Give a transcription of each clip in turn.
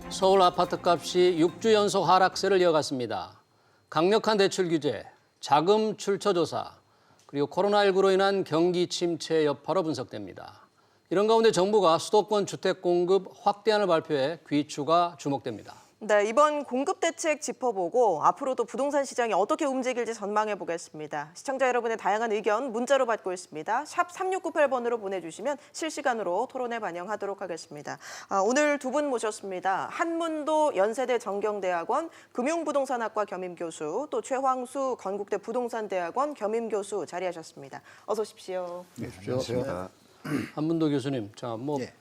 서울 아파트값이 6주 연속 하락세를 이어갔습니다. 강력한 대출 규제, 자금 출처 조사, 그리고 코로나19로 인한 경기 침체 여파로 분석됩니다. 이런 가운데 정부가 수도권 주택 공급 확대안을 발표해 귀추가 주목됩니다. 네, 이번 공급 대책 짚어보고 앞으로도 부동산 시장이 어떻게 움직일지 전망해 보겠습니다. 시청자 여러분의 다양한 의견 문자로 받고 있습니다. 샵 3698번으로 보내주시면 실시간으로 토론에 반영하도록 하겠습니다. 오늘 두 분 모셨습니다. 한문도 연세대 정경대학원 금융부동산학과 겸임교수, 또 최황수 건국대 부동산대학원 겸임교수 자리하셨습니다. 어서 오십시오. 네, 안녕하세요. 한문도 교수님, 예.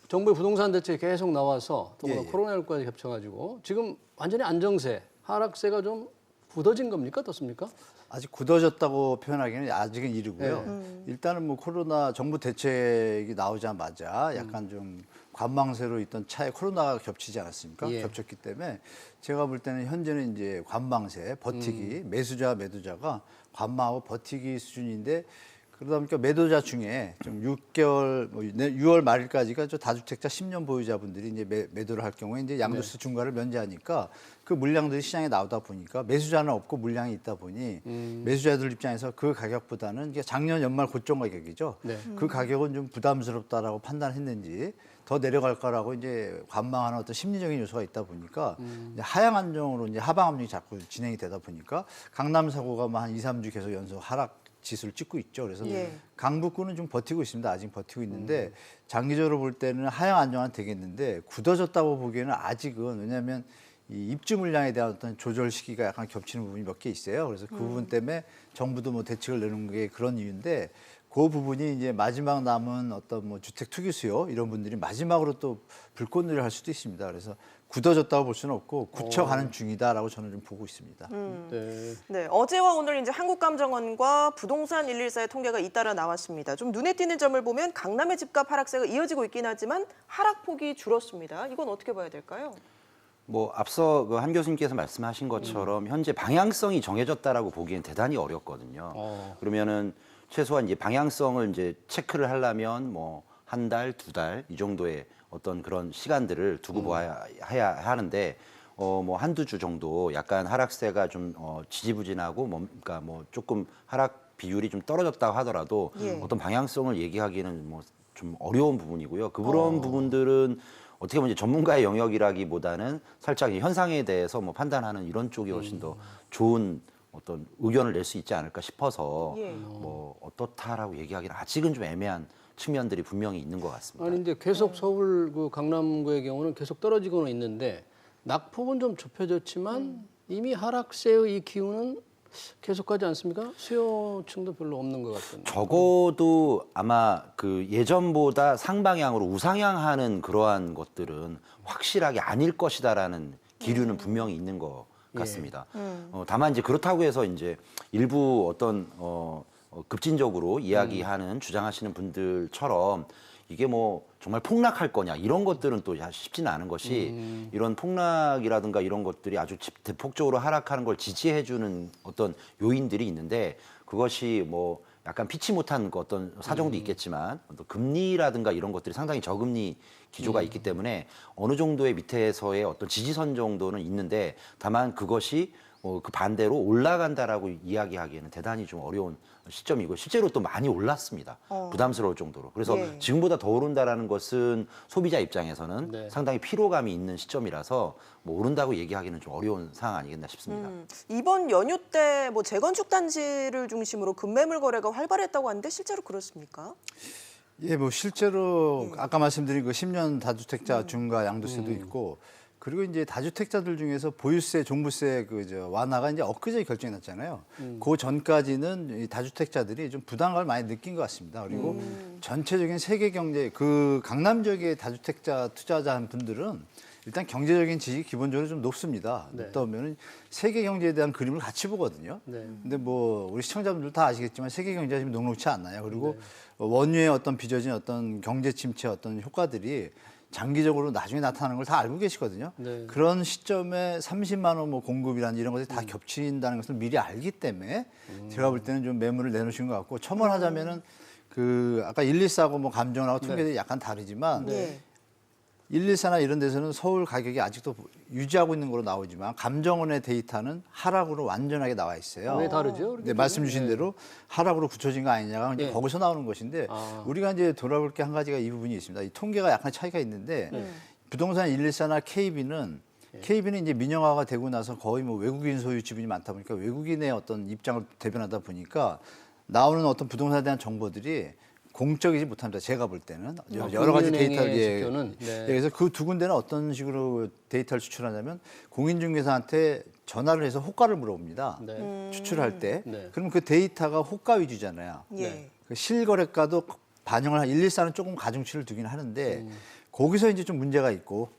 정부의 부동산 대책이 계속 나와서 또 예. 코로나19까지 겹쳐가지고 지금 완전히 안정세, 하락세가 좀 굳어진 겁니까? 어떻습니까? 아직 굳어졌다고 표현하기는 아직은 이르고요. 일단은 뭐 코로나 정부 대책이 나오자마자 약간 좀 관망세로 있던 차에 코로나가 겹치지 않았습니까? 예. 겹쳤기 때문에 제가 볼 때는 현재는 이제 관망세, 버티기, 매수자, 매도자가 관망하고 버티기 수준인데 그러다 보니까 매도자 중에 좀 6개월, 6월 말일까지가 저 다주택자 10년 보유자분들이 이제 매도를 할 경우에 이제 양도세 중과를 면제하니까 그 물량들이 시장에 나오다 보니까 매수자는 없고 물량이 있다 보니 매수자들 입장에서 그 가격보다는 이게 작년 연말 고점 가격이죠. 네. 그 가격은 좀 부담스럽다라고 판단했는지 더 내려갈 거라고 이제 관망하는 어떤 심리적인 요소가 있다 보니까 이제 하향 안정으로 이제 하방 압력이 자꾸 진행이 되다 보니까 강남 사고가 뭐 한 2, 3주 계속 연속 하락 지수를 찍고 있죠. 그래서 예. 강북구는 좀 버티고 있습니다. 아직 버티고 있는데 장기적으로 볼 때는 하향 안정은 되겠는데 굳어졌다고 보기에는 아직은 왜냐하면 이 입주 물량에 대한 어떤 조절 시기가 약간 겹치는 부분이 몇 개 있어요. 그래서 그 부분 때문에 정부도 뭐 대책을 내놓은 게 그런 이유인데 그 부분이 이제 마지막 남은 어떤 뭐 주택 투기 수요 이런 분들이 마지막으로 또 불꽃놀이를 할 수도 있습니다. 그래서 굳어졌다고 볼 수는 없고 굳혀가는 중이다라고 저는 좀 보고 있습니다. 네. 네, 어제와 오늘 이제 한국감정원과 부동산 114의 통계가 잇따라 나왔습니다. 좀 눈에 띄는 점을 보면 강남의 집값 하락세가 이어지고 있긴 하지만 하락폭이 줄었습니다. 이건 어떻게 봐야 될까요? 뭐 앞서 그 한 교수님께서 말씀하신 것처럼 현재 방향성이 정해졌다라고 보기엔 대단히 어렵거든요. 그러면은 최소한 이제 방향성을 이제 체크를 하려면 뭐 한 달, 두 달 이 정도의 어떤 그런 시간들을 두고 봐야 해야 하는데 뭐 한두 주 정도 약간 하락세가 좀 지지부진하고 그러니까 뭐 조금 하락 비율이 좀 떨어졌다고 하더라도 예. 어떤 방향성을 얘기하기는 뭐 좀 어려운 부분이고요. 그런 부분들은 어떻게 보면 이제 전문가의 영역이라기보다는 살짝 이 현상에 대해서 뭐 판단하는 이런 쪽이 훨씬 더 좋은 어떤 의견을 낼 수 있지 않을까 싶어서 예. 뭐 어떻다라고 얘기하기는 아직은 좀 애매한 측면들이 분명히 있는 것 같습니다. 아니 근데 계속 서울 그 강남구의 경우는 계속 떨어지고는 있는데 낙폭은 좀 좁혀졌지만 이미 하락세의 이 기운은 계속하지 않습니까? 수요층도 별로 없는 것 같은데. 적어도 아마 그 예전보다 상방향으로 우상향하는 그러한 것들은 확실하게 아닐 것이다라는 기류는 분명히 있는 것 같습니다. 다만 이제 그렇다고 해서 이제 일부 어떤 급진적으로 이야기하는 주장하시는 분들처럼 이게 뭐 정말 폭락할 거냐 이런 것들은 또 쉽지는 않은 것이 이런 폭락이라든가 이런 것들이 아주 대폭적으로 하락하는 걸 지지해주는 어떤 요인들이 있는데 그것이 뭐 약간 피치 못한 어떤 사정도 있겠지만 어떤 금리라든가 이런 것들이 상당히 저금리 기조가 있기 때문에 어느 정도의 밑에서의 어떤 지지선 정도는 있는데 다만 그것이 그 반대로 올라간다라고 이야기하기에는 대단히 좀 어려운 시점이고 실제로 또 많이 올랐습니다. 부담스러울 정도로. 그래서 예. 지금보다 더 오른다라는 것은 소비자 입장에서는 네. 상당히 피로감이 있는 시점이라서 뭐 오른다고 얘기하기는 좀 어려운 상황 아니겠나 싶습니다. 이번 연휴 때 뭐 재건축 단지를 중심으로 급매물 거래가 활발했다고 하는데 실제로 그렇습니까? 예, 뭐 실제로 아까 말씀드린 그 10년 다주택자 중과 양도세도 있고 그리고 이제 다주택자들 중에서 보유세, 종부세 완화가 이제 엊그제 결정이 났잖아요. 그 전까지는 이 다주택자들이 좀 부담감을 많이 느낀 것 같습니다. 그리고 전체적인 세계 경제, 그 강남 지역의 다주택자 투자자 분들은 일단 경제적인 지식이 기본적으로 좀 높습니다. 네. 높다 보면은 세계 경제에 대한 그림을 같이 보거든요. 네. 근데 뭐 우리 시청자분들 다 아시겠지만 세계 경제가 지금 녹록치 않나요. 그리고 원유의 어떤 빚어진 어떤 경제 침체 어떤 효과들이 장기적으로 나중에 나타나는 걸 다 알고 계시거든요. 네. 그런 시점에 30만 원 뭐 공급이라는 이런 것이 다 겹친다는 것을 미리 알기 때문에 제가 볼 때는 좀 매물을 내놓으신 것 같고 첨언하자면은 그 아까 114하고 뭐 감정하고 통계들이 약간 다르지만 네. 114나 이런 데서는 서울 가격이 아직도 유지하고 있는 걸로 나오지만 감정원의 데이터는 하락으로 완전하게 나와 있어요. 왜 다르죠? 네, 말씀 주신 대로 하락으로 굳혀진 거 아니냐가 이제 네. 거기서 나오는 것인데 우리가 이제 돌아볼 게 한 가지가 이 부분이 있습니다. 이 통계가 약간 차이가 있는데 부동산 114나 KB는 이제 민영화가 되고 나서 거의 뭐 외국인 소유 지분이 많다 보니까 외국인의 어떤 입장을 대변하다 보니까 나오는 어떤 부동산에 대한 정보들이 공적이지 못합니다. 제가 볼 때는 여러 가지 데이터를 지표는, 네. 그래서 그 두 군데는 어떤 식으로 데이터를 추출하냐면 공인중개사한테 전화를 해서 호가를 물어봅니다. 네. 추출할 때. 네. 그럼 그 데이터가 호가 위주잖아요. 예. 그 실거래가도 반영을 114는 조금 가중치를 두긴 하는데 거기서 이제 좀 문제가 있고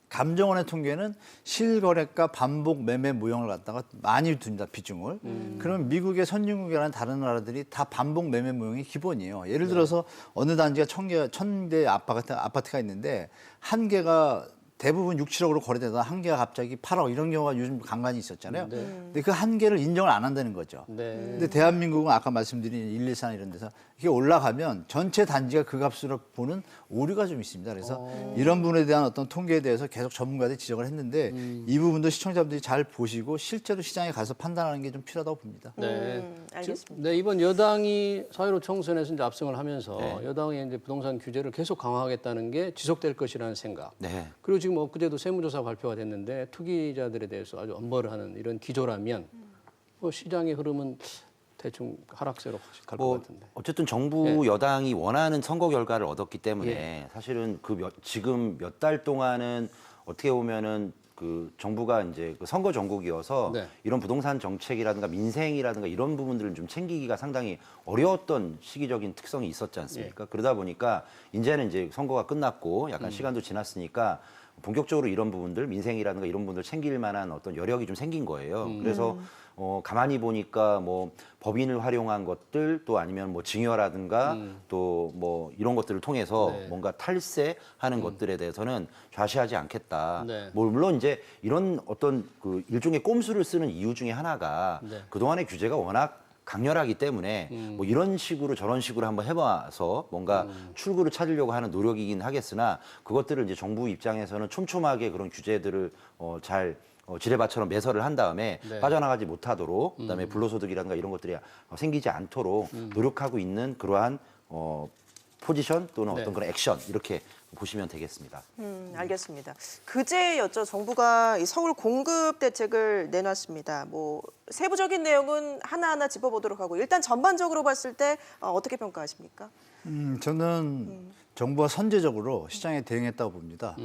감정원의 통계는 실거래가 반복 매매 무형을 갖다가 많이 둔다 비중을. 그러면 미국의 선진국이라는 다른 나라들이 다 반복 매매 무형이 기본이에요. 예를 들어서 어느 단지가 1000대 아파트가 있는데 한 개가 대부분 6, 7억으로 거래되다가 한 개가 갑자기 8억 이런 경우가 요즘 간간히 있었잖아요. 근데 그 한 개를 인정을 안 한다는 거죠. 네. 근데 대한민국은 아까 말씀드린 114 이런 데서 이게 올라가면 전체 단지가 그 값으로 보는 오류가 좀 있습니다. 그래서 이런 부분에 대한 어떤 통계에 대해서 계속 전문가들이 지적을 했는데 이 부분도 시청자분들이 잘 보시고 실제로 시장에 가서 판단하는 게 좀 필요하다고 봅니다. 네. 알겠습니다. 네, 이번 여당이 4.15 총선에서 이제 압승을 하면서 네. 여당이 이제 부동산 규제를 계속 강화하겠다는 게 지속될 것이라는 생각. 네. 그리고 지금 엊그제도 세무조사 발표가 됐는데 투기자들에 대해서 아주 엄벌을 하는 이런 기조라면 뭐 시장의 흐름은 대충 하락세로 갈 것 뭐 같은데. 어쨌든 정부 여당이 원하는 선거 결과를 얻었기 때문에 사실은 지금 몇 달 동안은 어떻게 보면은 그 정부가 이제 그 선거 전국이어서 네. 이런 부동산 정책이라든가 민생이라든가 이런 부분들을 좀 챙기기가 상당히 어려웠던 시기적인 특성이 있었지 않습니까? 그러다 보니까 이제는 이제 선거가 끝났고 약간 시간도 지났으니까 본격적으로 이런 부분들 민생이라든가 이런 부분들 챙길 만한 어떤 여력이 좀 생긴 거예요. 그래서 가만히 보니까 뭐 법인을 활용한 것들 또 아니면 뭐 증여라든가 또 뭐 이런 것들을 통해서 네. 뭔가 탈세하는 것들에 대해서는 좌시하지 않겠다. 네. 뭐 물론 이제 이런 어떤 그 일종의 꼼수를 쓰는 이유 중에 하나가 네. 그동안의 규제가 워낙 강렬하기 때문에 뭐 이런 식으로 저런 식으로 한번 해봐서 뭔가 출구를 찾으려고 하는 노력이긴 하겠으나 그것들을 이제 정부 입장에서는 촘촘하게 그런 규제들을 잘 지뢰밭처럼 매설을 한 다음에 네. 빠져나가지 못하도록 그다음에 불로소득이라든가 이런 것들이 생기지 않도록 노력하고 있는 그러한 포지션 또는 네. 어떤 그런 액션 이렇게 보시면 되겠습니다. 알겠습니다. 그제였죠. 정부가 이 서울 공급 대책을 내놨습니다. 뭐 세부적인 내용은 하나하나 짚어보도록 하고 일단 전반적으로 봤을 때 어떻게 평가하십니까? 저는 정부가 선제적으로 시장에 대응했다고 봅니다.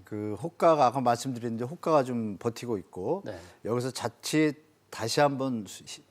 그 호가가 아까 말씀드렸는데 호가가 좀 버티고 있고 네. 여기서 자칫 다시 한번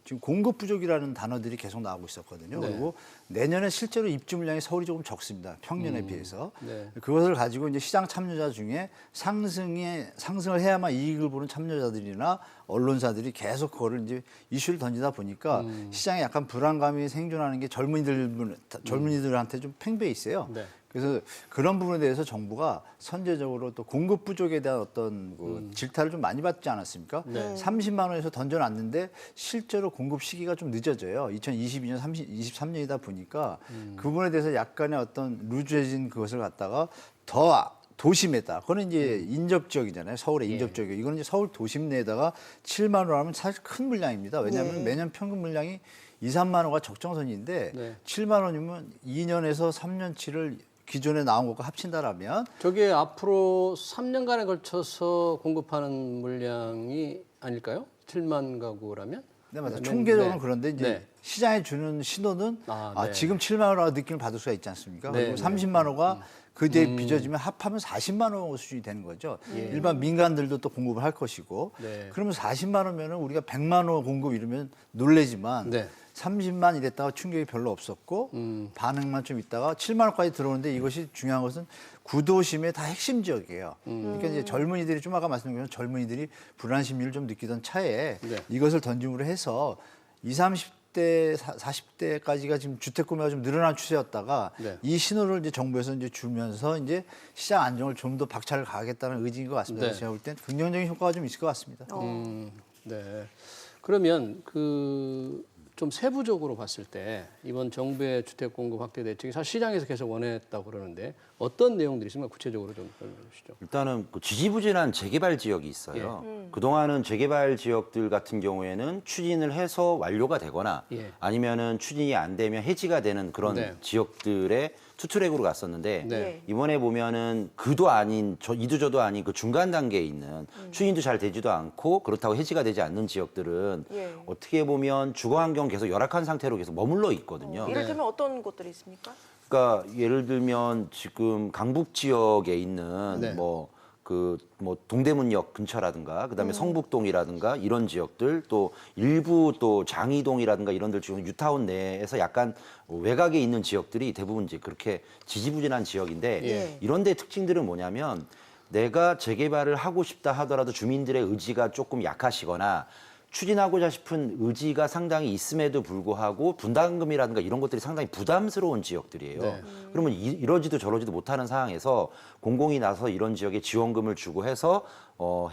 지금 공급 부족이라는 단어들이 계속 나오고 있었거든요. 네. 그리고 내년에 실제로 입주 물량이 서울이 조금 적습니다. 평년에 비해서. 네. 그것을 가지고 이제 시장 참여자 중에 상승을 해야만 이익을 보는 참여자들이나 언론사들이 계속 그거를 이제 이슈를 던지다 보니까 시장에 약간 불안감이 생존하는 게 젊은이들한테 좀 팽배해 있어요. 네. 그래서 그런 부분에 대해서 정부가 선제적으로 또 공급 부족에 대한 어떤 그 질타를 좀 많이 받지 않았습니까? 네. 30만 원에서 던져놨는데 실제로 공급 시기가 좀 늦어져요. 2022년, 23년이다 보니까 그 부분에 대해서 약간의 어떤 루즈해진 그것을 갖다가 더 도심에다. 그거는 이제 인접 지역이잖아요. 서울의 인접 지역이. 이거는 이제 서울 도심 내에다가 7만 원 하면 사실 큰 물량입니다. 왜냐하면 매년 평균 물량이 2, 3만 원가 적정선인데 네. 7만 원이면 2년에서 3년치를 기존에 나온 것과 합친다라면 저게 앞으로 3년간에 걸쳐서 공급하는 물량이 아닐까요? 7만 가구라면? 네, 맞아요. 네, 총계적으로는 네. 그런데 이제 네. 시장에 주는 신호는 네. 지금 7만 원이라고 느낌을 받을 수가 있지 않습니까? 네, 그리고 네. 30만 원가 그 뒤에 빚어지면 합하면 40만 원 수준이 되는 거죠. 일반 민간들도 또 공급을 할 것이고 네. 그러면 40만 원면은 우리가 100만 원 공급 이러면 놀래지만 네. 30만 이랬다가 충격이 별로 없었고 반응만 좀 있다가 7만 원까지 들어오는데 이것이 중요한 것은 구도심의 다 핵심 지역이에요. 그러니까 이제 젊은이들이 좀 아까 말씀드린 것처럼 젊은이들이 불안 심리를 좀 느끼던 차에 네. 이것을 던짐으로 해서 20, 30대, 40대까지가 지금 주택 구매가 좀 늘어난 추세였다가 네. 이 신호를 이제 정부에서 이제 주면서 이제 시장 안정을 좀 더 박차를 가하겠다는 의지인 것 같습니다. 네. 제가 볼 땐 긍정적인 효과가 좀 있을 것 같습니다. 네. 그러면 그 좀 세부적으로 봤을 때 이번 정부의 주택 공급 확대 대책이 사실 시장에서 계속 원했다고 그러는데 어떤 내용들이 있습니까? 구체적으로 좀 설명해 주시죠. 일단은 그 지지부진한 재개발 지역이 있어요. 그동안은 재개발 지역들 같은 경우에는 추진을 해서 완료가 되거나 예. 아니면은 추진이 안 되면 해지가 되는 그런 네. 지역들의 투트랙으로 갔었는데 네. 이번에 보면은 그도 아닌 이두저도 아닌 그 중간 단계에 있는 추진도 잘 되지도 않고 그렇다고 해지가 되지 않는 지역들은 예. 어떻게 보면 주거 환경 계속 열악한 상태로 계속 머물러 있거든요. 이를테면 어떤 곳들이 있습니까? 그러니까 예를 들면 지금 강북 지역에 있는 네. 뭐 동대문역 근처라든가 그다음에 성북동이라든가 이런 지역들 또 일부 또 장이동이라든가 이런 들 지금 뉴타운 내에서 약간 외곽에 있는 지역들이 대부분 이제 그렇게 지지부진한 지역인데 예. 이런 데 특징들은 뭐냐면 내가 재개발을 하고 싶다 하더라도 주민들의 의지가 조금 약하시거나 추진하고자 싶은 의지가 상당히 있음에도 불구하고 분담금이라든가 이런 것들이 상당히 부담스러운 지역들이에요. 네. 그러면 이러지도 저러지도 못하는 상황에서 공공이 나서 이런 지역에 지원금을 주고 해서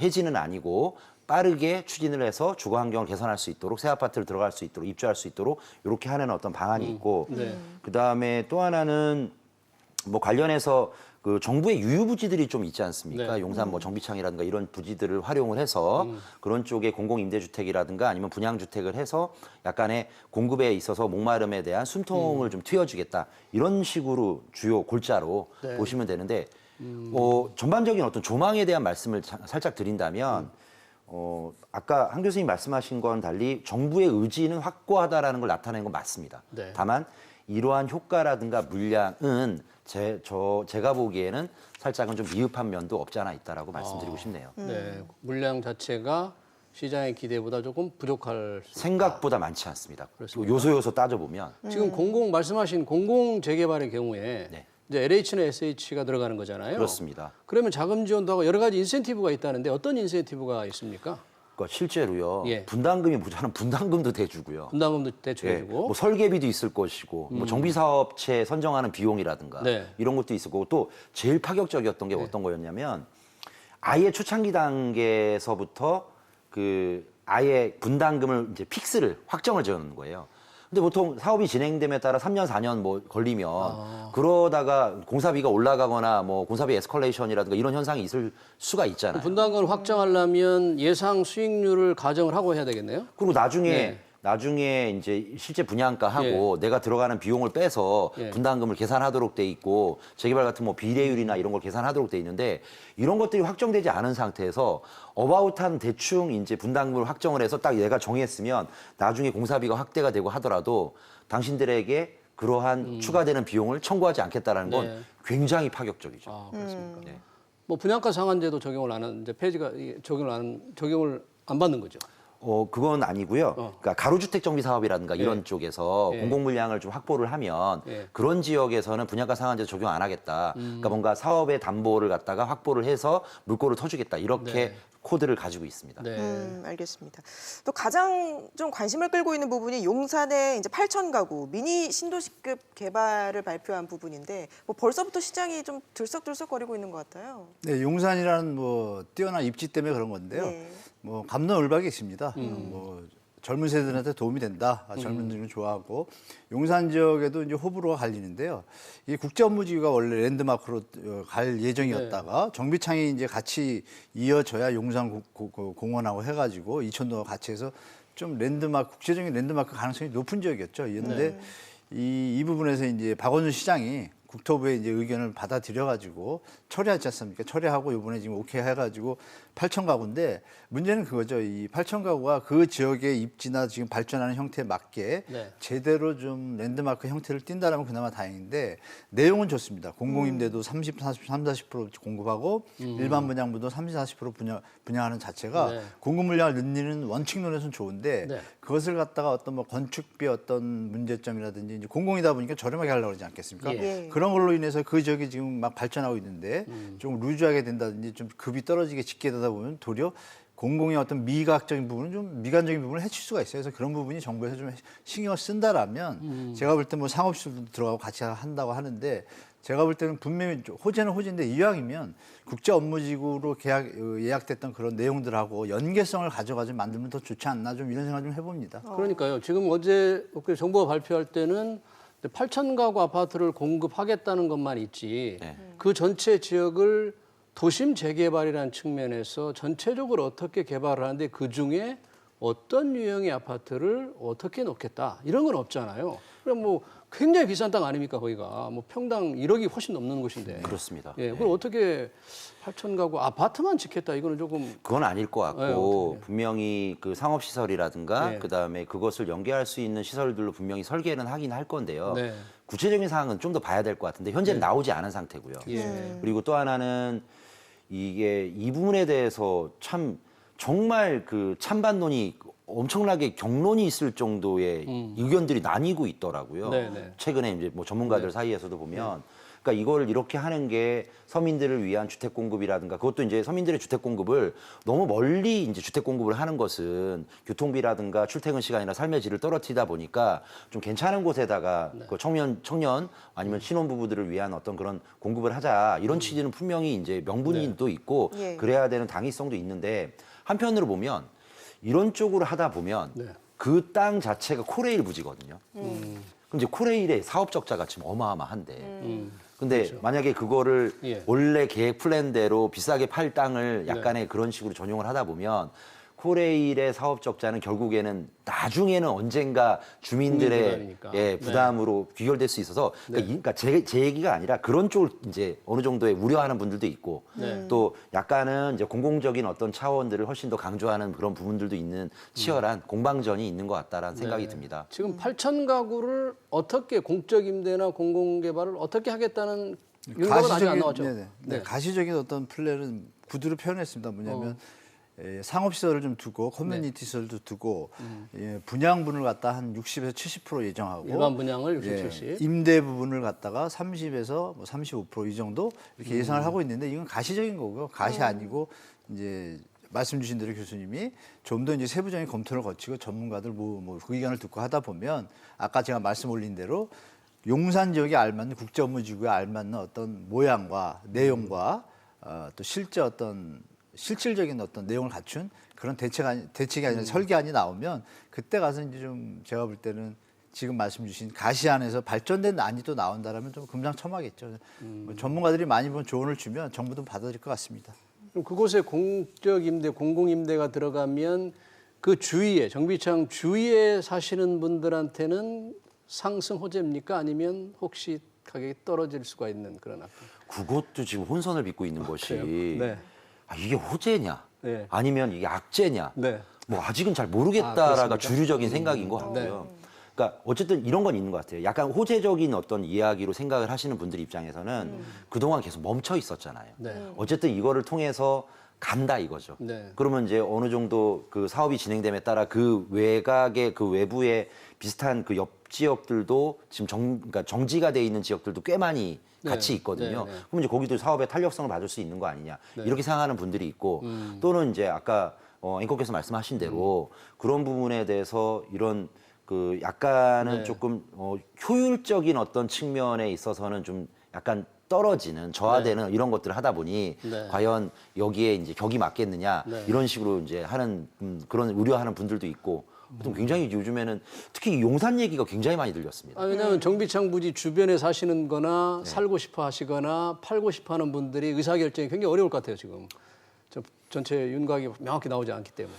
해지는 아니고 빠르게 추진을 해서 주거 환경을 개선할 수 있도록 새 아파트를 들어갈 수 있도록 입주할 수 있도록 이렇게 하는 어떤 방안이 있고 네. 그다음에 또 하나는 뭐 관련해서 그 정부의 유휴부지들이 좀 있지 않습니까? 네. 용산 뭐 정비창이라든가 이런 부지들을 활용을 해서 그런 쪽에 공공임대주택이라든가 아니면 분양주택을 해서 약간의 공급에 있어서 목마름에 대한 숨통을 좀 트여주겠다. 이런 식으로 주요 골자로 네. 보시면 되는데 전반적인 어떤 조망에 대한 말씀을 살짝 드린다면 아까 한 교수님 말씀하신 건 달리 정부의 의지는 확고하다라는 걸 나타내는 건 맞습니다. 네. 다만 이러한 효과라든가 물량은 제가 보기에는 살짝은 좀 미흡한 면도 없지 않아 있다라고 말씀드리고 싶네요. 네. 물량 자체가 시장의 기대보다 조금 부족할 수 생각보다 많지 않습니다. 그렇습니까? 요소요소 따져보면 지금 말씀하신 공공 재개발의 경우에 네. 이제 LH나 SH가 들어가는 거잖아요. 그렇습니다. 그러면 자금 지원도 하고 여러 가지 인센티브가 있다는데 어떤 인센티브가 있습니까? 그러니까 실제로요. 예. 분담금이 모자라면 분담금도 대주고요. 분담금도 예, 대출해주고. 뭐 설계비도 있을 것이고 뭐 정비사업체 선정하는 비용이라든가 네. 이런 것도 있을 거고 또 제일 파격적이었던 게 어떤 거였냐면 아예 초창기 단계에서부터 그 아예 분담금을 이제 픽스를 확정을 지어놓는 거예요. 근데 보통 사업이 진행됨에 따라 3년, 4년 뭐 걸리면 그러다가 공사비가 올라가거나 뭐 공사비 에스컬레이션이라든가 이런 현상이 있을 수가 있잖아요. 분담금을 확정하려면 예상 수익률을 가정을 하고 해야 되겠네요. 그리고 네. 나중에 이제 실제 분양가하고 내가 들어가는 비용을 빼서 예. 분담금을 계산하도록 돼 있고 재개발 같은 뭐 비례율이나 이런 걸 계산하도록 돼 있는데 이런 것들이 확정되지 않은 상태에서 어바웃한 대충 이제 분담금을 확정을 해서 딱 얘가 정했으면 나중에 공사비가 확대가 되고 하더라도 당신들에게 그러한 추가되는 비용을 청구하지 않겠다라는 건 네. 굉장히 파격적이죠. 아, 그렇습니까? 네. 뭐 분양가 상한제도 적용을 안 하는 이제 폐지가 적용을 안 받는 거죠. 그건 아니고요. 그러니까 가로주택 정비 사업이라든가 이런 예. 쪽에서 예. 공공 물량을 좀 확보를 하면 예. 그런 지역에서는 분양가 상한제 적용 안 하겠다. 그러니까 뭔가 사업의 담보를 갖다가 확보를 해서 물꼬를 터주겠다. 이렇게 네. 코드를 가지고 있습니다. 네. 알겠습니다. 또 가장 좀 관심을 끌고 있는 부분이 용산의 이제 8천 가구 미니 신도시급 개발을 발표한 부분인데 뭐 벌써부터 시장이 좀 들썩들썩거리고 있는 것 같아요. 네, 용산이라는 뭐 뛰어난 입지 때문에 그런 건데요. 네. 뭐 감론을박이 있습니다. 뭐 젊은 세대들한테 도움이 된다. 젊은 들은 좋아하고 용산 지역에도 이제 호불호가 갈리는데요. 이 국제 업무지구가 원래 랜드마크로 갈 예정이었다가 정비창이 이제 같이 이어져야 용산 공원하고 해가지고 이천도와 같이 해서 좀 랜드마크 국제적인 랜드마크 가능성이 높은 지역이었죠. 이었는데 이 부분에서 이제 박원순 시장이 국토부의 이제 의견을 받아들여가지고 처리하지 않습니까? 처리하고 이번에 지금 오케이 해가지고 8천 가구인데 문제는 그거죠. 이 8천 가구가 그 지역의 입지나 지금 발전하는 형태에 맞게 네. 제대로 좀 랜드마크 형태를 띈다라면 그나마 다행인데 내용은 좋습니다. 공공임대도 40% 공급하고 일반 분양부도 40% 분양하는 자체가 네. 공급 물량을 늘리는 원칙론에서는 좋은데 네. 그것을 갖다가 어떤 뭐 건축비 어떤 문제점이라든지 이제 공공이다 보니까 저렴하게 하려고 그러지 않겠습니까? 예. 그런 걸로 인해서 그 지역이 지금 막 발전하고 있는데 좀 루즈하게 된다든지 좀 급이 떨어지게 짓게 되다 보면 도리어 공공의 어떤 미각적인 부분은 좀 미관적인 부분을 해칠 수가 있어요. 그래서 그런 부분이 정부에서 좀 신경을 쓴다라면 제가 볼 때 뭐 상업시설도 들어가고 같이 한다고 하는데 제가 볼 때는 분명히 호재는 호재인데 이왕이면 국제 업무지구로 예약됐던 그런 내용들하고 연계성을 가져가지고 만들면 더 좋지 않나 좀 이런 생각 좀 해봅니다. 그러니까요. 지금 어제 정부가 발표할 때는 8천 가구 아파트를 공급하겠다는 것만 있지 그 전체 지역을 도심 재개발이라는 측면에서 전체적으로 어떻게 개발을 하는데 그중에 어떤 유형의 아파트를 어떻게 놓겠다 이런 건 없잖아요. 그럼 뭐 굉장히 비싼 땅 아닙니까 거기가 뭐 평당 1억이 훨씬 넘는 곳인데. 그렇습니다. 예, 그걸 어떻게 8천 가구 아파트만 짓겠다 이거는 조금 그건 아닐 것 같고 어떻게. 분명히 그 상업 시설이라든가 네. 그다음에 그것을 연계할 수 있는 시설들로 분명히 설계는 하긴 할 건데요. 네. 구체적인 사항은 좀 더 봐야 될 것 같은데 현재는 나오지 않은 상태고요. 예. 그리고 또 하나는 이게 이 부분에 대해서 참 정말 그 찬반론이 엄청나게 격론이 있을 정도의 의견들이 나뉘고 있더라고요. 네네. 최근에 이제 뭐 전문가들 사이에서도 보면 그러니까 이걸 이렇게 하는 게 서민들을 위한 주택 공급이라든가 그것도 이제 서민들의 주택 공급을 너무 멀리 이제 주택 공급을 하는 것은 교통비라든가 출퇴근 시간이나 삶의 질을 떨어뜨리다 보니까 좀 괜찮은 곳에다가 그 청년 아니면 신혼부부들을 위한 어떤 그런 공급을 하자 이런 취지는 분명히 이제 명분이 또 있고 예. 그래야 되는 당위성도 있는데 한편으로 보면 이런 쪽으로 하다 보면 네. 그 땅 자체가 코레일 부지거든요. 그럼 이제 코레일의 사업 적자가 지금 어마어마한데. 근데 만약에 그거를 예. 원래 계획 플랜대로 비싸게 팔 땅을 약간의 그런 식으로 전용을 하다 보면 코레일의 사업 적자는 결국에는 나중에는 언젠가 주민들의 부담이니까. 예, 부담으로 귀결될 수 있어서 그러니까 제 얘기가 아니라 그런 쪽을 이제 어느 정도의 우려하는 분들도 있고 또 약간은 이제 공공적인 어떤 차원들을 훨씬 더 강조하는 그런 부분들도 있는 치열한 공방전이 있는 것 같다라는 생각이 듭니다. 지금 8천 가구를 어떻게 공적 임대나 공공 개발을 어떻게 하겠다는 윤곽은 아직 안 나왔죠. 네, 가시적인 어떤 플랜은 구두로 표현했습니다. 뭐냐면 상업시설을 좀 두고 커뮤니티 시설도 두고 분양분을 갖다 한 60에서 70% 예정하고 일반 분양을 60, 70. 임대 부분을 갖다가 30에서 뭐 35%이 정도 이렇게 예상을 하고 있는데 이건 가시적인 거고요. 가시 아니고 이제 말씀 주신 대로 교수님이 좀 더 이제 세부적인 검토를 거치고 전문가들 뭐 그 의견을 듣고 하다 보면 아까 제가 말씀 올린 대로 용산 지역에 알맞는 국제 업무지구에 알맞는 어떤 모양과 내용과 또 실제 어떤 실질적인 어떤 내용을 갖춘 그런 대책이 아니라 설계안이 나오면 그때 가서 이제 좀 제가 볼 때는 지금 말씀 주신 가시안에서 발전된 난이도 나온다라면 좀 금상첨화겠죠. 뭐 전문가들이 많이 본 조언을 주면 정부도 받아들일 것 같습니다. 그럼 그곳에 공적 임대, 공공 임대가 들어가면 그 주위에 정비창 주위에 사시는 분들한테는 상승 호재입니까? 아니면 혹시 가격이 떨어질 수가 있는 그런 아파트? 그것도 지금 혼선을 빚고 있는 것이 그래요? 네. 이게 호재냐 네. 아니면 이게 악재냐 네. 뭐 아직은 잘 모르겠다라가 그렇습니까? 주류적인 생각인 것 같고요. 그러니까 어쨌든 이런 건 있는 것 같아요. 약간 호재적인 어떤 이야기로 생각을 하시는 분들 입장에서는 그동안 계속 멈춰 있었잖아요. 네. 어쨌든 이거를 통해서 간다 이거죠. 네. 그러면 이제 어느 정도 그 사업이 진행됨에 따라 그 외곽의 그 외부의 비슷한 그 옆 지역들도 지금 그러니까 정지가 돼 있는 지역들도 꽤 많이 네. 같이 있거든요. 네, 네. 그럼 이제 거기도 사업의 탄력성을 받을 수 있는 거 아니냐 네. 이렇게 생각하는 분들이 있고 또는 이제 아까 앵커께서 말씀하신 대로 그런 부분에 대해서 이런 그 약간은 네. 조금 효율적인 어떤 측면에 있어서는 좀 약간 떨어지는 저하되는 이런 것들을 하다 보니 네. 과연 여기에 이제 격이 맞겠느냐 네. 이런 식으로 이제 하는 그런 우려하는 분들도 있고 또 굉장히 요즘에는 특히 용산 얘기가 굉장히 많이 들렸습니다. 왜냐하면 정비창 부지 주변에 사시는 거나 살고 싶어 하시거나 팔고 싶어 하는 분들이 의사결정이 굉장히 어려울 것 같아요, 지금. 전체 윤곽이 명확히 나오지 않기 때문에.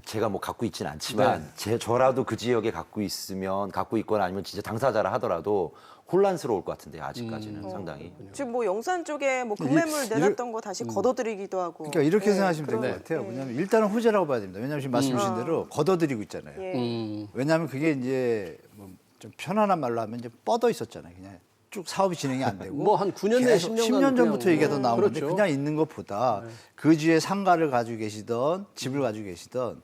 제가 뭐 갖고 있지는 않지만 저라도 그 지역에 갖고 있거나 아니면 진짜 당사자라 하더라도 혼란스러울 것 같은데요, 아직까지는 상당히. 지금 뭐 영산 쪽에 뭐 급매물 내놨던 거 다시 걷어들이기도 하고. 그러니까 이렇게 예, 생각하시면 될 것 그런- 같아요. 왜냐하면 일단은 호재라고 봐야 됩니다. 왜냐하면 지금 말씀 주신 대로 걷어들이고 있잖아요. 예. 왜냐하면 그게 이제 뭐 좀 편안한 말로 하면 이제 뻗어 있었잖아요. 그냥 쭉 사업이 진행이 안 되고 뭐한 9년 내 계속 10년 전부터 그냥 얘기가 나오는데 그렇죠. 그냥 있는 것보다 그 주에 상가를 가지고 계시던 집을 가지고 계시던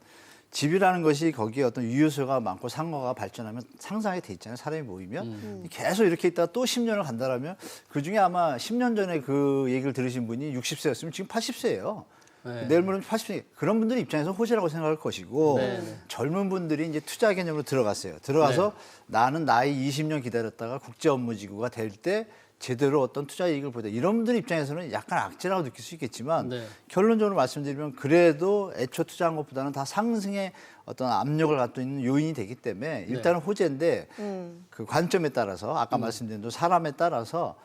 집이라는 것이 거기에 어떤 유효소가 많고 상가가 발전하면 상상이 돼 있잖아요. 사람이 모이면 계속 이렇게 있다가 또 10년을 간다라면 그중에 아마 10년 전에 그 얘기를 들으신 분이 60세였으면 지금 80세예요. 네. 내일 모레면 80세 그런 분들 입장에서 호재라고 생각할 것이고 네, 네. 젊은 분들이 이제 투자 개념으로 들어갔어요. 들어가서 나는 나이 20년 기다렸다가 국제 업무지구가 될 때 제대로 어떤 투자 이익을 보다 이런 분들 입장에서는 약간 악재라고 느낄 수 있겠지만 네. 결론적으로 말씀드리면 그래도 애초 투자한 것보다는 다 상승의 어떤 압력을 갖고 있는 요인이 되기 때문에 일단은 호재인데 그 관점에 따라서 아까 말씀드린 대로 사람에 따라서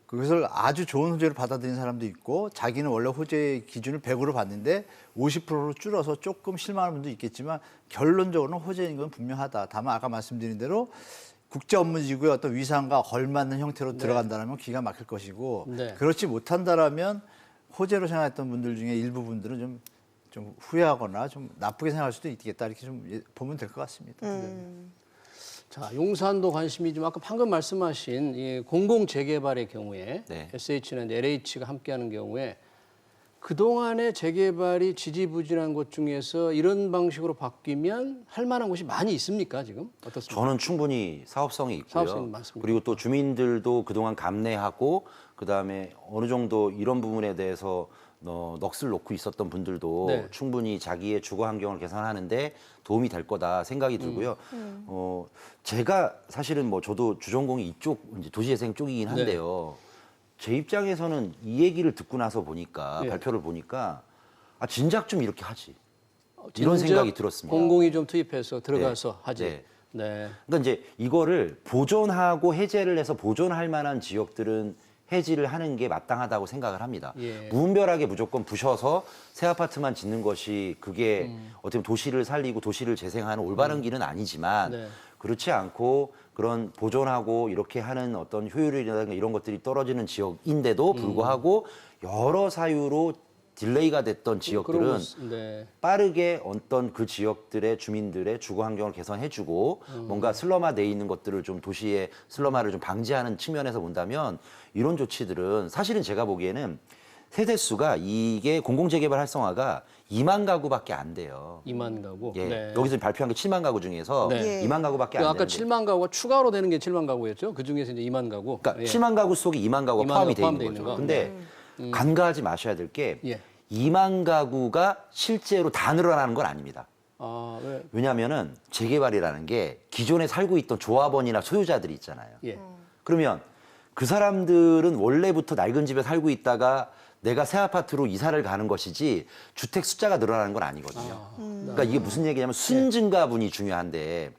그것을 아주 좋은 호재로 받아들이는 사람도 있고 자기는 원래 호재 기준을 100으로 봤는데 50%로 줄어서 조금 실망하는 분도 있겠지만 결론적으로는 호재인 건 분명하다. 다만 아까 말씀드린 대로 국제 업무지구의 어떤 위상과 걸맞는 형태로 들어간다면 기가 막힐 것이고 네. 그렇지 못한다라면 호재로 생각했던 분들 중에 일부 분들은 좀 후회하거나 좀 나쁘게 생각할 수도 있겠다 이렇게 좀 보면 될 것 같습니다. 자, 용산도 관심이 좀 아까 방금 말씀하신 이 공공 재개발의 경우에 네. SH나 LH가 함께하는 경우에 그동안의 재개발이 지지부진한 곳 중에서 이런 방식으로 바뀌면 할 만한 곳이 많이 있습니까, 지금? 어떻습니까? 저는 충분히 사업성이 있고요. 사업성이 많습니다. 그리고 또 주민들도 그동안 감내하고 그다음에 어느 정도 이런 부분에 대해서 넋을 놓고 있었던 분들도 네. 충분히 자기의 주거 환경을 개선하는데 도움이 될 거다 생각이 들고요. 제가 사실은 뭐 저도 주전공이 이쪽 이제 도시재생 쪽이긴 한데요. 제 입장에서는 이 얘기를 듣고 나서 보니까 예. 발표를 보니까 아 진작 좀 이렇게 하지. 이런 진작 생각이 들었습니다. 공공이 좀 투입해서 들어가서 네. 하지. 네. 네. 그러니까 이제 이거를 보존하고 해제를 해서 보존할 만한 지역들은 해지를 하는 게 마땅하다고 생각을 합니다. 예. 무분별하게 무조건 부셔서 새 아파트만 짓는 것이 그게 어떻게 보면 도시를 살리고 도시를 재생하는 올바른 길은 아니지만 네. 그렇지 않고 그런 보존하고 이렇게 하는 어떤 효율이라든가 이런 것들이 떨어지는 지역인데도 불구하고 여러 사유로 딜레이가 됐던 지역들은 그런 곳, 네. 빠르게 어떤 그 지역들의 주민들의 주거 환경을 개선해주고 뭔가 슬럼화돼 있는 것들을 좀 도시의 슬럼화를 좀 방지하는 측면에서 본다면 이런 조치들은 사실은 제가 보기에는 세대 수가 이게 공공재개발 활성화가 2만 가구밖에 안 돼요. 2만 가구. 예, 네. 여기서 발표한 게 7만 가구 중에서 네. 2만 가구밖에 그 안 아까 되는데. 7만 가구가 추가로 되는 게 7만 가구였죠? 그 중에서 이제 2만 가구. 그러니까 예. 7만 가구 속에 2만 가구가 2만 포함이 가구 돼 있는 포함돼 거죠. 있는 거. 근데 간과하지 마셔야 될 게 예. 2만 가구가 실제로 다 늘어나는 건 아닙니다. 아, 왜? 왜냐하면은 재개발이라는 게 기존에 살고 있던 조합원이나 소유자들이 있잖아요. 예. 그러면 그 사람들은 원래부터 낡은 집에 살고 있다가 내가 새 아파트로 이사를 가는 것이지 주택 숫자가 늘어나는 건 아니거든요. 그러니까 이게 무슨 얘기냐면 순증가분이 중요한데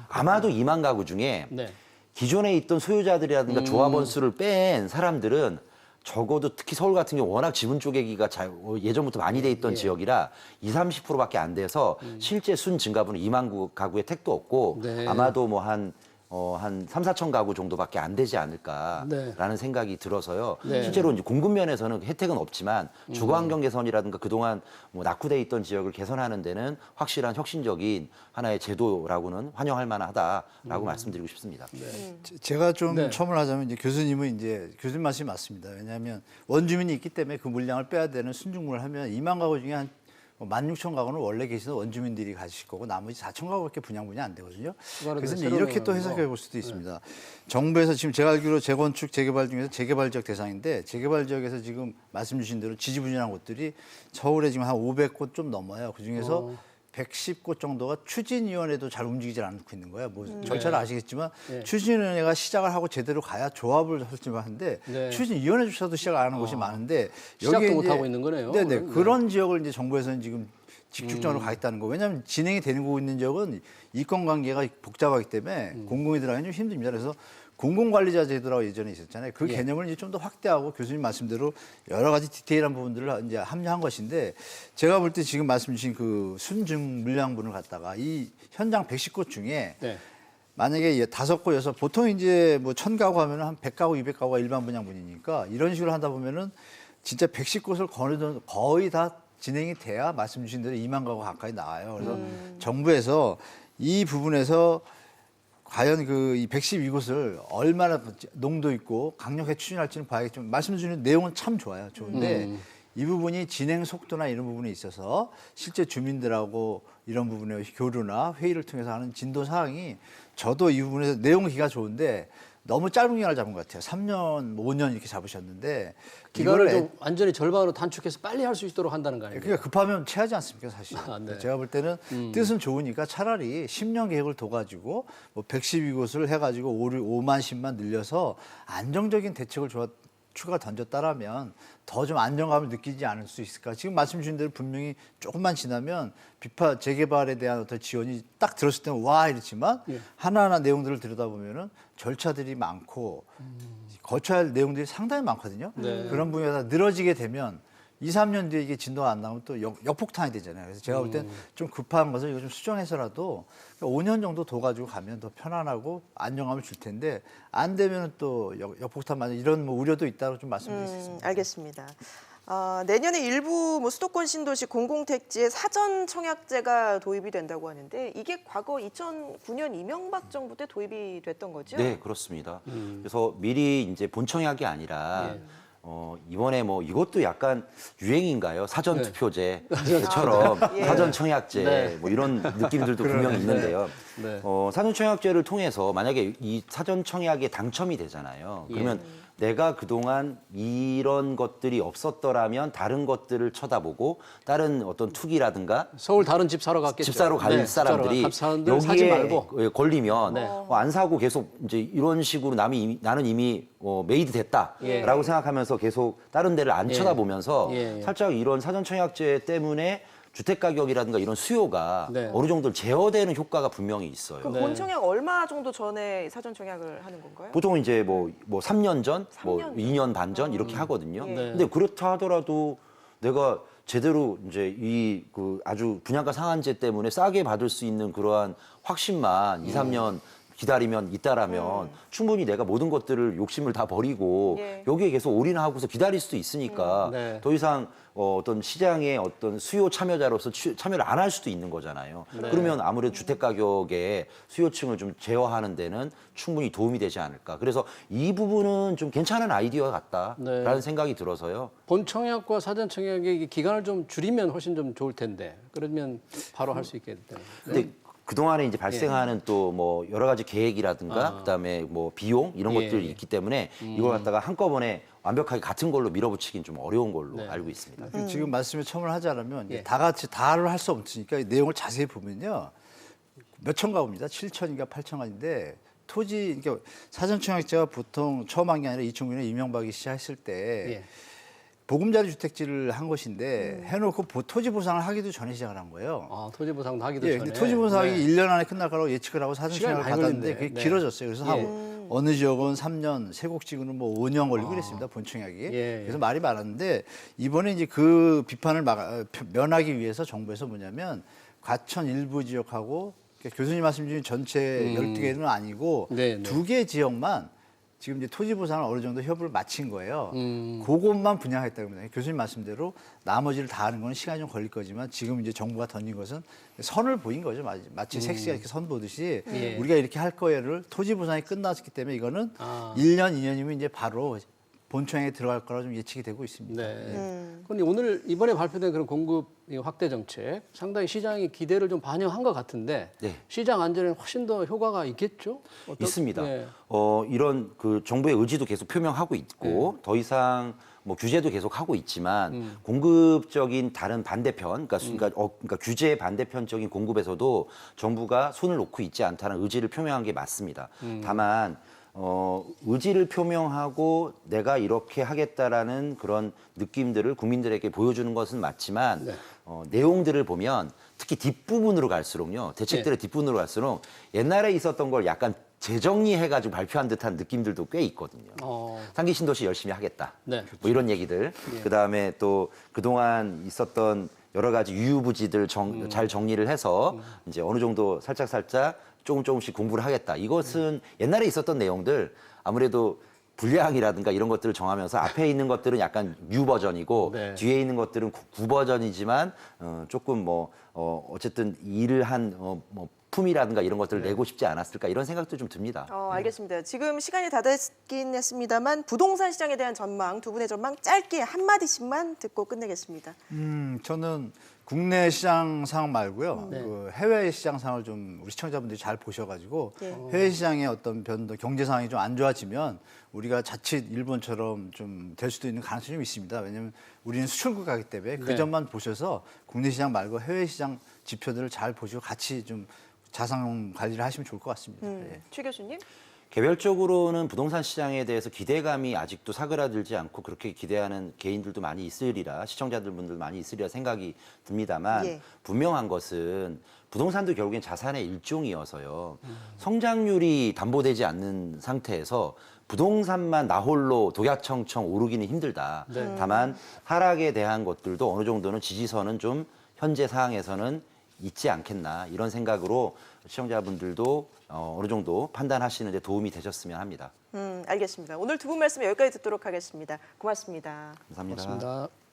아마도 2만 가구 중에 네. 기존에 있던 소유자들이라든가 조합원 수를 뺀 사람들은 적어도 특히 서울 같은 경우 워낙 지분 쪼개기가 예전부터 많이 돼 있던 지역이라 20, 30%밖에 안 돼서 실제 순 증가분은 2만 가구의 택도 없고 네. 아마도 뭐 한 3, 4천 가구 정도밖에 안 되지 않을까라는 네. 생각이 들어서요. 네. 실제로 이제 공급 면에서는 혜택은 없지만 주거 환경 개선이라든가 그동안 뭐 낙후돼 있던 지역을 개선하는 데는 확실한 혁신적인 하나의 제도라고는 환영할 만하다라고 말씀드리고 싶습니다. 제가 좀 네. 첨언을 하자면 이제 교수님은 이제 교수님 말씀이 맞습니다. 왜냐하면 원주민이 있기 때문에 그 물량을 빼야 되는 순증분을 하면 2만 가구 중에 한 16,000가구는 원래 계시는 원주민들이 가실 거고 나머지 4,000가구밖에 분양분이 안 되거든요. 그래서 이제 이렇게 또 해석해 볼 수도 있습니다. 정부에서 지금 제가 알기로 재건축, 재개발 중에서 재개발 지역 대상인데 재개발 지역에서 지금 말씀 주신 대로 지지부진한 곳들이 서울에 지금 한 500곳 좀 넘어요. 그중에서 110곳 정도가 추진위원회도 잘 움직이지 않고 있는 거예요. 뭐 절차를 아시겠지만 추진위원회가 시작을 하고 제대로 가야 조합을 설정하는데 네. 추진위원회조차도 시작을 안 하는 곳이 많은데 시작도 여기에 못 이제 하고 있는 거네요. 네네 그럼. 그런 지역을 이제 정부에서는 지금 직접적으로 가겠다는 거. 왜냐하면 진행이 되고 있는 지역은 이권 관계가 복잡하기 때문에 공공이 들어가기 좀 힘듭니다. 그래서 공공관리자 제도라고 예전에 있었잖아요. 그 예. 개념을 이제 좀 더 확대하고 교수님 말씀대로 여러 가지 디테일한 부분들을 이제 합류한 것인데 제가 볼 때 지금 말씀 주신 그 순증 물량분을 갖다가 이 현장 110곳 중에 네. 만약에 5곳에서 보통 이제 뭐 1000가구 하면은 한 100가구, 200가구가 일반 분양분이니까 이런 식으로 하다 보면은 진짜 110곳을 거의 다 진행이 돼야 말씀 주신 대로 2만 가구 가까이 나와요. 그래서 정부에서 이 부분에서 과연 그 이 112곳을 얼마나 농도 있고 강력하게 추진할지는 봐야겠지만 말씀 주신 내용은 참 좋아요. 좋은데 이 부분이 진행 속도나 이런 부분에 있어서 실제 주민들하고 이런 부분의 교류나 회의를 통해서 하는 진도 사항이 저도 이 부분에서 내용은 기가 좋은데 너무 짧은 기간을 잡은 것 같아요. 3년, 5년 이렇게 잡으셨는데 기간을 이걸 좀 완전히 절반으로 단축해서 빨리 할 수 있도록 한다는 거 아닙니까? 그러니까 급하면 체하지 않습니까, 사실. 아, 네. 제가 볼 때는 뜻은 좋으니까 차라리 10년 계획을 둬가지고 뭐 112곳을 해가지고 5만 10만 늘려서 안정적인 대책을 추가 던졌다라면 더 좀 안정감을 느끼지 않을 수 있을까? 지금 말씀 주신 대로 분명히 조금만 지나면 재개발에 대한 어떤 지원이 딱 들었을 때는 와 이렇지만 하나하나 내용들을 들여다보면은 절차들이 많고 거쳐야 할 내용들이 상당히 많거든요. 네. 그런 분야에서 늘어지게 되면 2, 3년 뒤에 이게 진도가 안 나오면 또 역폭탄이 되잖아요. 그래서 제가 볼 땐 좀 급한 것을 이거 좀 수정해서라도 5년 정도 둬가지고 가면 더 편안하고 안정감을 줄 텐데 안 되면 또 역폭탄 맞는 이런 뭐 우려도 있다고 좀 말씀드릴 수 있습니다. 알겠습니다. 내년에 일부 뭐 수도권 신도시 공공택지에 사전 청약제가 도입이 된다고 하는데 이게 과거 2009년 이명박 정부 때 도입이 됐던 거죠? 네, 그렇습니다. 그래서 미리 이제 본청약이 아니라 이번에 뭐 이것도 약간 유행인가요? 사전 투표제처럼 예. 사전 청약제 네. 뭐 이런 느낌들도 분명히 있는데요. 네. 사전 청약제를 통해서 만약에 이 사전 청약에 당첨이 되잖아요. 그러면 내가 그동안 이런 것들이 없었더라면 다른 것들을 쳐다보고 다른 어떤 투기라든가 서울 다른 집 사러 갔겠죠. 집 사러 갈 네, 사람들이 집 사러 사람들 사지 여기에 말고. 걸리면 네. 안 사고 계속 이제 이런 식으로 나는 이미 메이드 됐다라고 생각하면서 계속 다른 데를 안 예. 쳐다보면서 예. 살짝 이런 사전청약제 때문에 주택 가격이라든가 이런 수요가 네. 어느 정도 제어되는 효과가 분명히 있어요. 그럼 네. 본청약 얼마 정도 전에 사전 청약을 하는 건가요? 보통은 이제 뭐 3년 전, 뭐 3년 전. 2년 반 전 이렇게 하거든요. 예. 네. 근데 그렇다 하더라도 내가 제대로 이제 그 아주 분양가 상한제 때문에 싸게 받을 수 있는 그러한 확신만 2, 3년 기다리면 있다라면 충분히 내가 모든 것들을 욕심을 다 버리고 예. 여기에 계속 올인하고서 기다릴 수도 있으니까 네. 더 이상 어떤 시장의 어떤 수요 참여자로서 참여를 안 할 수도 있는 거잖아요. 네. 그러면 아무래도 주택 가격의 수요층을 좀 제어하는 데는 충분히 도움이 되지 않을까. 그래서 이 부분은 좀 괜찮은 아이디어 같다라는 네. 생각이 들어서요. 본청약과 사전청약의 기간을 좀 줄이면 훨씬 좀 좋을 텐데 그러면 바로 할 수 있겠다. 근데 그동안에 이제 발생하는 또 뭐 여러 가지 계획이라든가 그다음에 뭐 비용 이런 예, 것들이 예. 있기 때문에 이걸 갖다가 한꺼번에 완벽하게 같은 걸로 밀어붙이긴 좀 어려운 걸로 네. 알고 있습니다. 지금 말씀에 첨언을 하자면 예. 다 같이 다를 할 수 없으니까 내용을 자세히 보면요. 몇천 가구입니다. 7천인가 8천가인데 토지 그러니까 사전청약제가 보통 처음 한 게 아니라 2009년에 이명박이 시작했을 때 예. 보금자리 주택지를 한 것인데 해놓고 토지 보상을 하기도 전에 시작을 한 거예요. 아, 토지 보상도 하기도 예, 전에. 근데 토지 보상이 네. 1년 안에 끝날 거라고 예측을 하고 시간이 사전청약을 많이 받았는데 걸리는데. 그게 네. 길어졌어요. 그래서 예. 어느 지역은 3년, 세곡지구는 뭐 5년 걸리고 그랬습니다. 본청약이. 예. 그래서 말이 많았는데 이번에 이제 그 비판을 면하기 위해서 정부에서 뭐냐면 과천 일부 지역하고 그러니까 교수님 말씀 주신 전체 12개는 아니고 네, 네. 2개 지역만 지금 이제 토지 보상을 어느 정도 협의를 마친 거예요. 그것만 분양했다고 합니다. 교수님 말씀대로 나머지를 다 하는 건 시간이 좀 걸릴 거지만 지금 이제 정부가 던진 것은 선을 보인 거죠. 마치 색시가 이렇게 선 보듯이 예. 우리가 이렇게 할 거예를 토지 보상이 끝났기 때문에 이거는 아. 1년, 2년이면 이제 바로 본청약에 들어갈 거라 좀 예측이 되고 있습니다. 네. 그런데 오늘 이번에 발표된 그런 공급 확대 정책 상당히 시장이 기대를 좀 반영한 것 같은데 네. 시장 안전에 훨씬 더 효과가 있겠죠? 있습니다. 네. 이런 그 정부의 의지도 계속 표명하고 있고 네. 더 이상 뭐 규제도 계속 하고 있지만 공급적인 다른 반대편, 그러니까 규제의 반대편적인 공급에서도 정부가 손을 놓고 있지 않다는 의지를 표명한 게 맞습니다. 다만 의지를 표명하고 내가 이렇게 하겠다라는 그런 느낌들을 국민들에게 보여주는 것은 맞지만 내용들을 보면 특히 뒷부분으로 갈수록요. 대책들의 뒷부분으로 갈수록 옛날에 있었던 걸 약간 재정리해가지고 발표한 듯한 느낌들도 꽤 있거든요. 상기 신도시 열심히 하겠다. 네. 뭐 이런 얘기들. 그다음에 또 그동안 있었던 여러 가지 유유부지들 잘 정리를 해서 이제 어느 정도 살짝 조금씩 공부를 하겠다. 이것은 옛날에 있었던 내용들 아무래도 분량이라든가 이런 것들을 정하면서 앞에 있는 것들은 약간 뉴 버전이고 네. 뒤에 있는 것들은 구 버전이지만 조금 어쨌든 일을 한 뭐 품이라든가 이런 것들을 내고 싶지 않았을까 이런 생각도 좀 듭니다. 알겠습니다. 지금 시간이 다 됐긴 했습니다만 부동산 시장에 대한 전망, 두 분의 전망 짧게 한마디씩만 듣고 끝내겠습니다. 저는 국내 시장 상황 말고요. 네. 그 해외 시장 상황을 좀 우리 시청자분들이 잘 보셔가지고 예. 해외 시장의 어떤 변도, 경제 상황이 좀 안 좋아지면 우리가 자칫 일본처럼 좀 될 수도 있는 가능성이 좀 있습니다. 왜냐하면 우리는 수출국가이기 때문에 그 네. 점만 보셔서 국내 시장 말고 해외 시장 지표들을 잘 보시고 같이 좀 자산 관리를 하시면 좋을 것 같습니다. 예. 최 교수님? 개별적으로는 부동산 시장에 대해서 기대감이 아직도 사그라들지 않고 그렇게 기대하는 개인들도 많이 있으리라, 시청자분들 많이 있으리라 생각이 듭니다만 예. 분명한 것은 부동산도 결국엔 자산의 일종이어서요. 성장률이 담보되지 않는 상태에서 부동산만 나홀로 독야청청 오르기는 힘들다. 다만 하락에 대한 것들도 어느 정도는 지지선은 좀 현재 상황에서는 있지 않겠나 이런 생각으로 시청자분들도 어느 정도 판단하시는 데 도움이 되셨으면 합니다. 알겠습니다. 오늘 두 분 말씀 여기까지 듣도록 하겠습니다. 고맙습니다. 감사합니다. 고맙습니다.